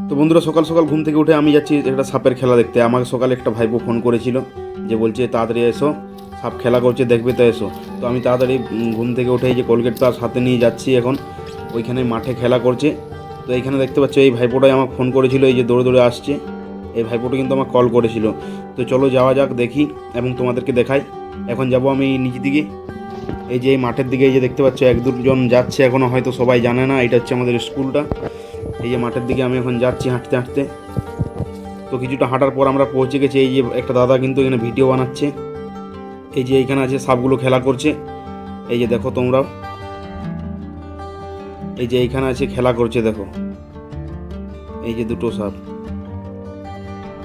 তো বন্ধুরা, সকাল সকাল ঘুম থেকে উঠে আমি যাচ্ছি একটা সাপের খেলা দেখতে। আমাকে সকালে একটা ভাইপো ফোন করেছিল, যে বলছে তাড়াতাড়ি এসো, সাপ খেলা করছে, দেখবে তো এসো। তো আমি তাড়াতাড়ি ঘুম থেকে উঠে এই যে কোলগেটটা সাথে নিয়ে যাচ্ছি এখন। ওইখানে মাঠে খেলা করছে। তো এইখানে দেখতে পাচ্ছি এই ভাইপোটাই আমাকে ফোন করেছিল, এই যে দৌড়ে দৌড়ে আসছে। এই ভাইপোটা কিন্তু আমাকে কল করেছিল। তো চলো যাওয়া যাক, দেখি এবং তোমাদেরকে দেখাই। এখন যাব আমি নিচের দিকে, এই যে এই মাঠের দিকে। এই যে দেখতে পাচ্ছ এক দুজন যাচ্ছে, এখনও হয়তো সবাই জানে না এটা হচ্ছে আমাদের স্কুলটা। এই যে মাঠের দিকে আমি এখন যাচ্ছি হাঁটতে হাঁটতে। তো কিছুটা হাঁটার পর আমরা পৌঁছে গেছি। এই যে একটা দাদা কিন্তু এখানে ভিডিও বানাচ্ছে। এই যে এইখানে আছে সাপগুলো খেলা করছে, এই যে দেখো তোমরাও। এই যে এইখানে আছে খেলা করছে, দেখো এই যে দুটো সাপ,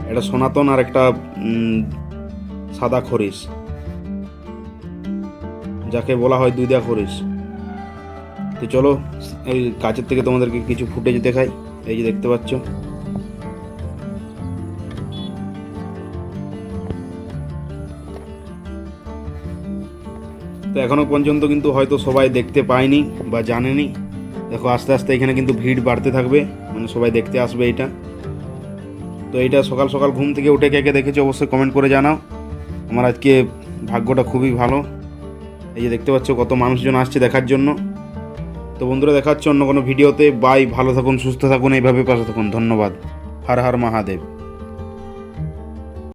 একটা সনাতন আর একটা সাদা খরিশ, যাকে বলা হয় দুইদা খরিশ। তো চলো এই কাছের থেকে তোমাদেরকে কিছু ফুটেজ দেখাই। এই যে দেখতে পাচ্ছ, তো এখনো পর্যন্ত কিন্তু হয়তো সবাই দেখতে পায়নি বা জানেনি। দেখো আস্তে আস্তে এখানে কিন্তু ভিড় বাড়তে থাকবে, মানে সবাই দেখতে আসবে এটা। তো এইটা সকাল সকাল ঘুম থেকে উঠে কে কে দেখেছো অবশ্যই কমেন্ট করে জানাও। আমার আজকে ভাগ্যটা খুবই ভালো। এই যে দেখতে পাচ্ছ কত মানুষজন আসছে দেখার জন্য। তো বন্ধুরা, দেখা হচ্ছে অন্য কোনো ভিডিওতে। বাই, ভালো থাকুন, সুস্থ থাকুন, এইভাবে পাশে থাকুন। ধন্যবাদ। হর হর মহাদেব।